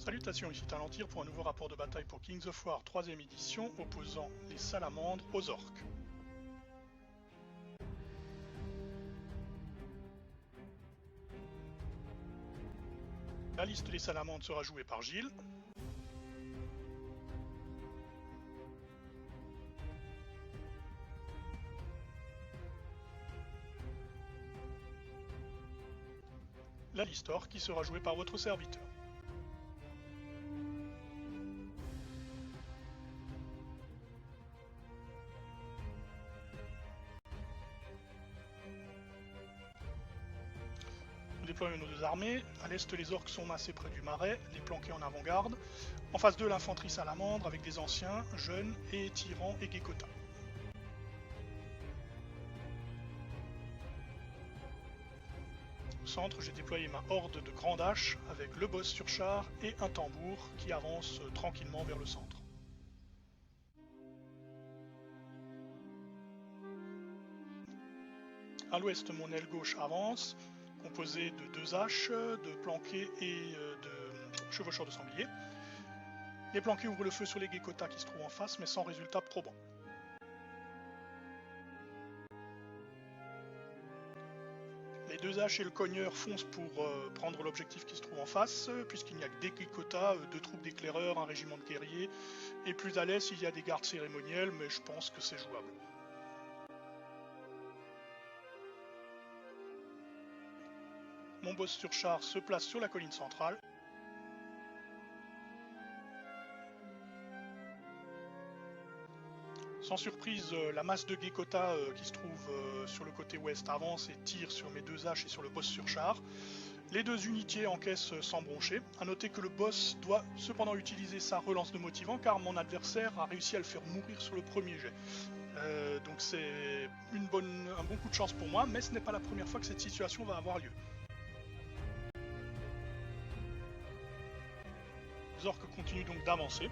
Salutations, ici Talentir pour un nouveau rapport de bataille pour Kings of War 3ème édition opposant les salamandres aux orques. La liste des salamandres sera jouée par Gilles. La liste orque qui sera jouée par votre serviteur. Nous déployons nos deux armées. À l'est, les orques sont massés près du marais, les planqués en avant-garde. En face d'eux, l'infanterie salamandre avec des anciens, jeunes et tyrans et gekkota. Au centre, j'ai déployé ma horde de grandes haches avec le boss sur char et un tambour qui avance tranquillement vers le centre. À l'ouest, mon aile gauche avance, composée de deux haches, de planqués et de chevaucheurs de sangliers. Les planqués ouvrent le feu sur les gekkota qui se trouvent en face, mais sans résultat probant. Les deux haches et le cogneur foncent pour prendre l'objectif qui se trouve en face, puisqu'il n'y a que des gekkota, deux troupes d'éclaireurs, un régiment de guerriers, et plus à l'est il y a des gardes cérémoniels, mais je pense que c'est jouable. Mon boss sur char se place sur la colline centrale. Sans surprise, la masse de gekkota qui se trouve sur le côté ouest avance et tire sur mes deux haches et sur le boss sur char. Les deux unitiers encaissent sans broncher. A noter que le boss doit cependant utiliser sa relance de motivant car mon adversaire a réussi à le faire mourir sur le premier jet. Donc c'est un bon coup de chance pour moi, mais ce n'est pas la première fois que cette situation va avoir lieu. Les orques continuent donc d'avancer.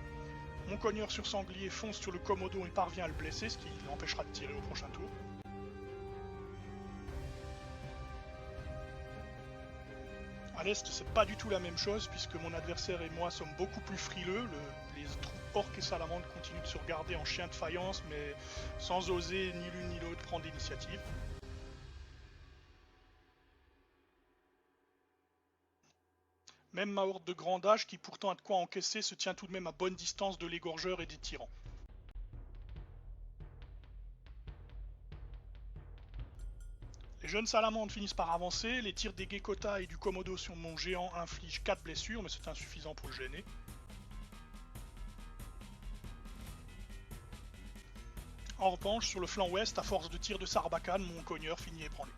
Mon cogneur sur sanglier fonce sur le Komodo et parvient à le blesser, ce qui l'empêchera de tirer au prochain tour. A l'est, c'est pas du tout la même chose, puisque mon adversaire et moi sommes beaucoup plus frileux. Les troupes orques et salamandres continuent de se regarder en chien de faïence, mais sans oser ni l'une ni l'autre prendre l'initiative. Même ma horde de grand âge, qui pourtant a de quoi encaisser, se tient tout de même à bonne distance de l'égorgeur et des tyrans. Les jeunes salamandres finissent par avancer, les tirs des gekkota et du Komodo sur mon géant infligent 4 blessures, mais c'est insuffisant pour le gêner. En revanche, sur le flanc ouest, à force de tirs de Sarbacane, mon cogneur finit ébranlé.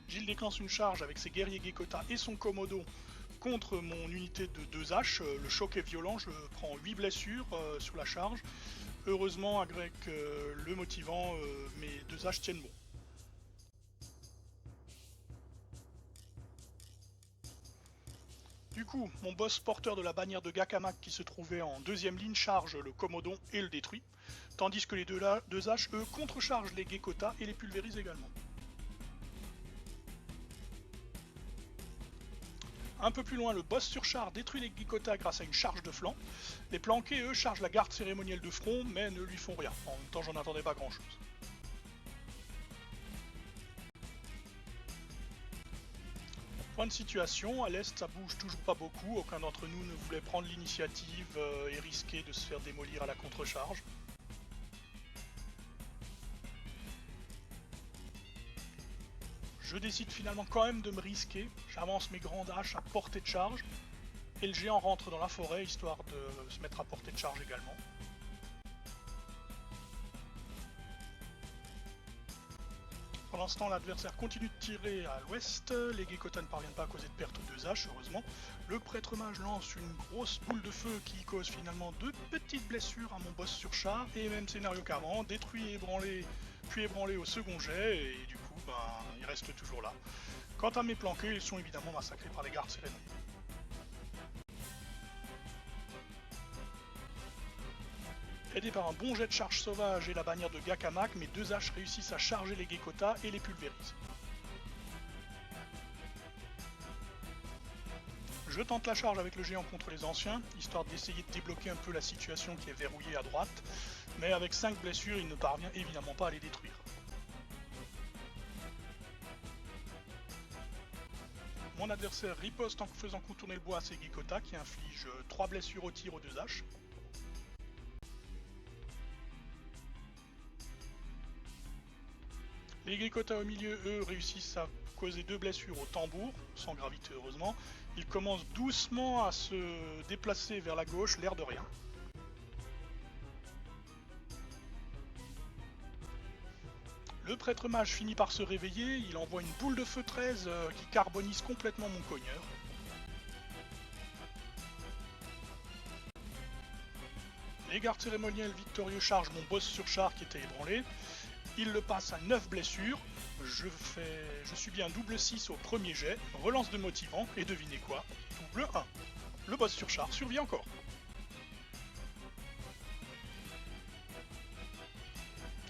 Gilles déclenche une charge avec ses guerriers gekkota et son Komodo contre mon unité de 2 haches. Le choc est violent, je prends 8 blessures sur la charge. Heureusement, avec le motivant, mes 2 haches tiennent bon. Du coup, mon boss porteur de la bannière de Gakamak qui se trouvait en deuxième ligne charge le Komodo et le détruit, tandis que les deux haches, eux, contrechargent les gekkota et les pulvérisent également. Un peu plus loin, le boss sur char détruit les gekkota grâce à une charge de flanc. Les planqués, eux, chargent la garde cérémonielle de front, mais ne lui font rien. En même temps, j'en attendais pas grand chose. Point de situation, à l'est ça bouge toujours pas beaucoup, aucun d'entre nous ne voulait prendre l'initiative et risquer de se faire démolir à la contre-charge. Je décide finalement quand même de me risquer, j'avance mes grandes haches à portée de charge, et le géant rentre dans la forêt histoire de se mettre à portée de charge également. Pendant ce temps, l'adversaire continue de tirer à l'ouest, les gekkota ne parviennent pas à causer de perte aux 2 haches, heureusement. Le prêtre mage lance une grosse boule de feu qui cause finalement 2 petites blessures à mon boss sur char, et même scénario qu'avant, détruit et ébranlé, puis ébranlé au second jet, et du coup, il reste toujours là. Quant à mes planqués, ils sont évidemment massacrés par les gardes cérémoniels. Aidé par un bon jet de charge sauvage et la bannière de Gakamak, mes 2 haches réussissent à charger les gekkota et les pulvérisent. Je tente la charge avec le géant contre les anciens, histoire d'essayer de débloquer un peu la situation qui est verrouillée à droite, mais avec 5 blessures, il ne parvient évidemment pas à les détruire. Mon adversaire riposte en faisant contourner le bois à ses Gekota qui inflige 3 blessures au tir aux 2 haches. Les Gekota au milieu, eux, réussissent à causer 2 blessures au tambour, sans gravité heureusement. Ils commencent doucement à se déplacer vers la gauche, l'air de rien. Le prêtre mage finit par se réveiller, il envoie une boule de feu 13 qui carbonise complètement mon cogneur. Les gardes cérémoniels victorieux chargent mon boss sur char qui était ébranlé. Il le passe à 9 blessures. Je subis un double 6 au premier jet, relance de motivant, et devinez quoi? Double 1. Le boss sur char survit encore.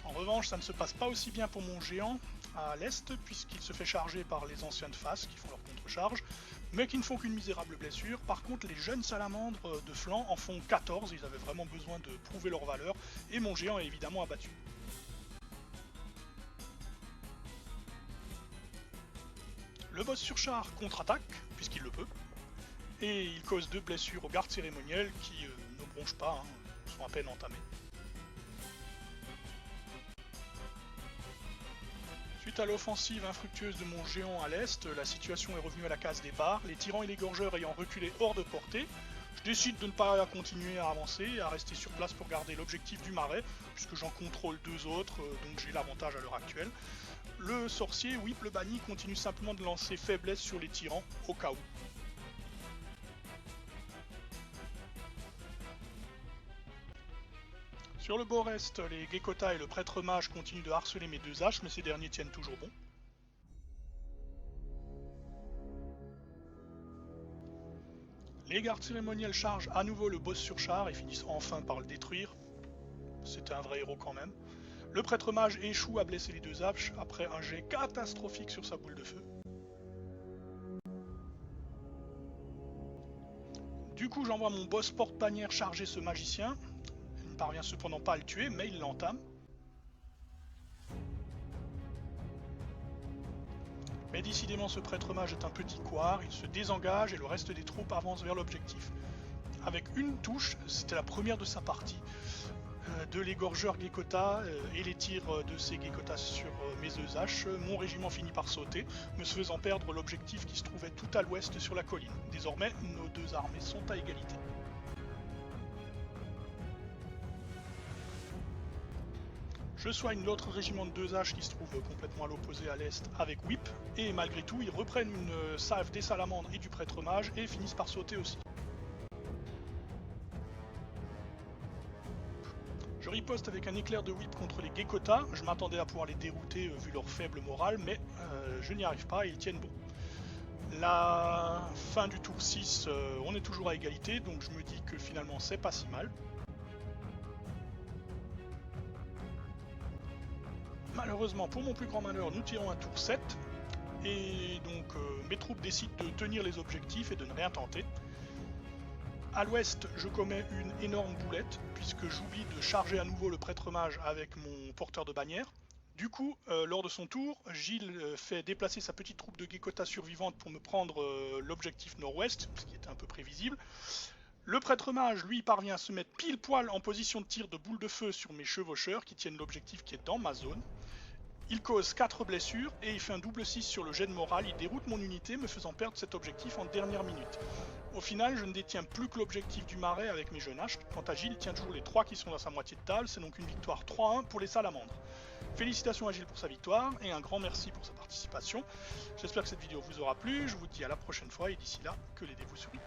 En revanche, ça ne se passe pas aussi bien pour mon géant à l'est, puisqu'il se fait charger par les anciens de face qui font leur contre-charge, mais qui ne font qu'une misérable blessure. Par contre, les jeunes salamandres de flanc en font 14, ils avaient vraiment besoin de prouver leur valeur, et mon géant est évidemment abattu. Le boss sur char contre-attaque, puisqu'il le peut, et il cause 2 blessures aux gardes cérémoniels qui ne bronchent pas, sont à peine entamés. Suite à l'offensive infructueuse de mon géant à l'est, la situation est revenue à la case départ, les tyrans et les gorgeurs ayant reculé hors de portée. Je décide de ne pas continuer à avancer et à rester sur place pour garder l'objectif du marais, puisque j'en contrôle 2 autres, donc j'ai l'avantage à l'heure actuelle. Le sorcier, Whip le banni, continue simplement de lancer faiblesse sur les tyrans, au cas où. Sur le bord est, les Gekota et le prêtre mage continuent de harceler mes 2 haches, mais ces derniers tiennent toujours bon. Les gardes cérémoniels chargent à nouveau le boss sur char et finissent enfin par le détruire. C'était un vrai héros quand même. Le prêtre mage échoue à blesser les 2 haches après un jet catastrophique sur sa boule de feu. Du coup, j'envoie mon boss porte-bannière charger ce magicien. Il ne parvient cependant pas à le tuer, mais il l'entame. Mais décidément, ce prêtre mage est un petit couard, il se désengage et le reste des troupes avance vers l'objectif. Avec une touche, c'était la première de sa partie, de l'égorgeur Gekota et les tirs de ces Gekota sur mes 2 haches, mon régiment finit par sauter, me faisant perdre l'objectif qui se trouvait tout à l'ouest sur la colline. Désormais, nos 2 armées sont à égalité. Je soigne l'autre régiment de 2 haches qui se trouve complètement à l'opposé à l'est avec Whip, et malgré tout, ils reprennent une salve des salamandres et du prêtre mage et finissent par sauter aussi. Je riposte avec un éclair de whip contre les Gekota, je m'attendais à pouvoir les dérouter vu leur faible morale, mais je n'y arrive pas et ils tiennent bon. La fin du tour 6, on est toujours à égalité, donc je me dis que finalement c'est pas si mal. Malheureusement, pour mon plus grand malheur, nous tirons un tour 7, et donc mes troupes décident de tenir les objectifs et de ne rien tenter. À l'ouest, je commets une énorme boulette, puisque j'oublie de charger à nouveau le prêtre mage avec mon porteur de bannière. Du coup, lors de son tour, Gilles fait déplacer sa petite troupe de Gekota survivante pour me prendre l'objectif nord-ouest, ce qui était un peu prévisible. Le prêtre mage, lui, parvient à se mettre pile poil en position de tir de boule de feu sur mes chevaucheurs qui tiennent l'objectif qui est dans ma zone. Il cause 4 blessures et il fait un double 6 sur le jet de morale, il déroute mon unité me faisant perdre cet objectif en dernière minute. Au final, je ne détiens plus que l'objectif du marais avec mes jeunes haches. Quant à Gilles, il tient toujours les 3 qui sont dans sa moitié de table, c'est donc une victoire 3-1 pour les salamandres. Félicitations à Gilles pour sa victoire et un grand merci pour sa participation. J'espère que cette vidéo vous aura plu, je vous dis à la prochaine fois et d'ici là, que les dés vous sourient.